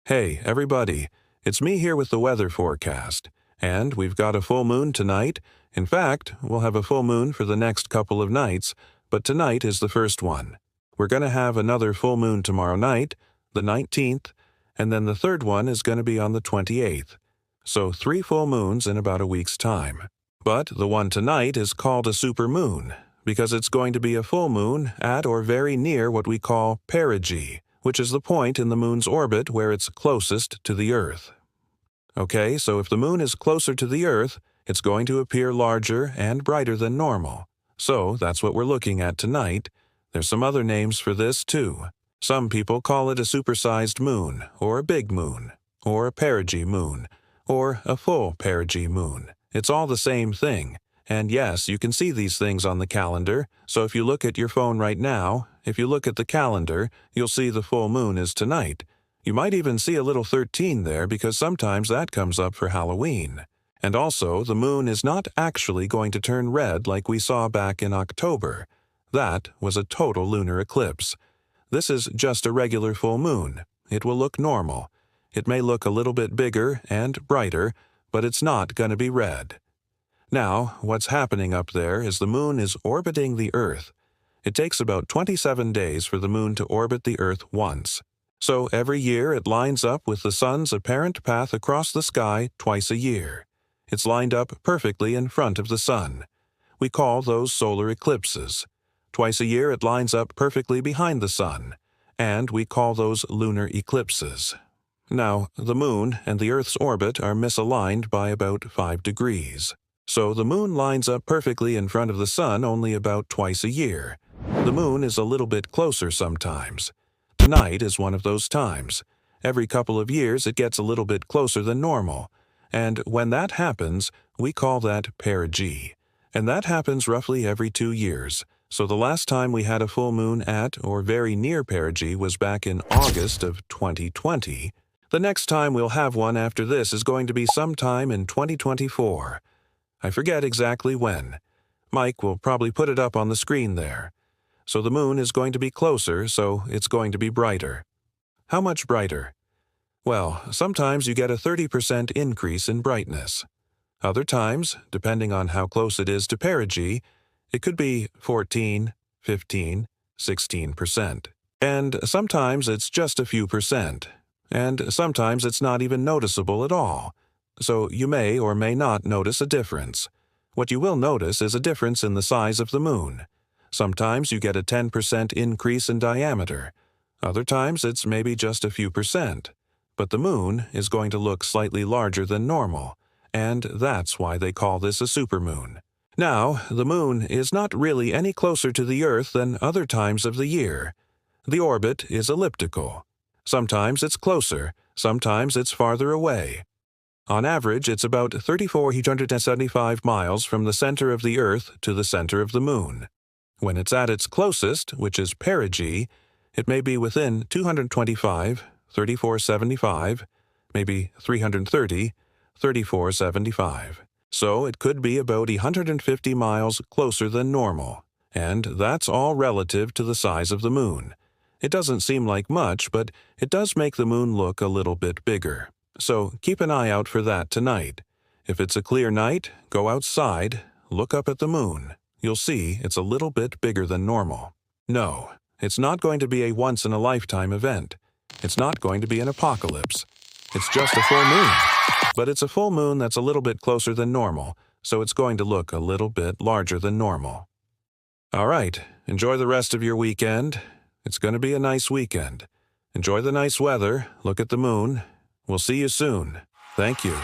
Hey, everybody, it's me here with the weather forecast, and we've got a full moon tonight. In fact, we'll have a full moon for the next couple of nights, but tonight is the first one. We're going to have another full moon tomorrow night, the 19th, and then the third one is going to be on the 28th. So 3 full moons in about a week's time. But the one tonight is called a supermoon, because it's going to be a full moon at or very near what we call perigee, which is the point in the moon's orbit where it's closest to the Earth. Okay, so if the moon is closer to the Earth, it's going to appear larger and brighter than normal. So that's what we're looking at tonight. There's some other names for this too. Some people call it a supersized moon, or a big moon, or a perigee moon, or a full perigee moon. It's all the same thing. And yes, you can see these things on the calendar, so if you look at your phone right now, if you look at the calendar, you'll see the full moon is tonight. You might even see a little 13 there because sometimes that comes up for Halloween. And also, the moon is not actually going to turn red like we saw back in October. That was a total lunar eclipse. This is just a regular full moon. It will look normal. It may look a little bit bigger and brighter, but it's not going to be red. Now, what's happening up there is the moon is orbiting the Earth. It takes about 27 days for the moon to orbit the Earth once. So every year it lines up with the sun's apparent path across the sky twice a year. It's lined up perfectly in front of the sun. We call those solar eclipses. Twice a year it lines up perfectly behind the sun, and we call those lunar eclipses. Now, the moon and the Earth's orbit are misaligned by about 5 degrees. So the moon lines up perfectly in front of the sun only about twice a year. The moon is a little bit closer sometimes. Tonight is one of those times. Every couple of years it gets a little bit closer than normal. And when that happens, we call that perigee. And that happens roughly every 2 years. So the last time we had a full moon at or very near perigee was back in August of 2020. The next time we'll have one after this is going to be sometime in 2024. I forget exactly when. Mike will probably put it up on the screen there. So the moon is going to be closer, so it's going to be brighter. How much brighter? Well, sometimes you get a 30% increase in brightness. Other times, depending on how close it is to perigee, it could be 14, 15, 16%. And sometimes it's just a few percent. And sometimes it's not even noticeable at all. So you may or may not notice a difference. What you will notice is a difference in the size of the moon. Sometimes you get a 10% increase in diameter. Other times it's maybe just a few percent. But the moon is going to look slightly larger than normal, and that's why they call this a supermoon. Now, the moon is not really any closer to the Earth than other times of the year. The orbit is elliptical. Sometimes it's closer, sometimes it's farther away. On average, it's about 3,475 miles from the center of the Earth to the center of the moon. When it's at its closest, which is perigee, it may be within 225, 3,475, maybe 330, 3,475. So it could be about 150 miles closer than normal. And that's all relative to the size of the moon. It doesn't seem like much, but it does make the moon look a little bit bigger. So keep an eye out for that tonight. If it's a clear night, go outside, look up at the moon. You'll see it's a little bit bigger than normal. No, it's not going to be a once-in-a-lifetime event. It's not going to be an apocalypse. It's just a full moon. But it's a full moon that's a little bit closer than normal, so it's going to look a little bit larger than normal. All right, enjoy the rest of your weekend. It's going to be a nice weekend. Enjoy the nice weather, look at the moon. We'll see you soon. Thank you.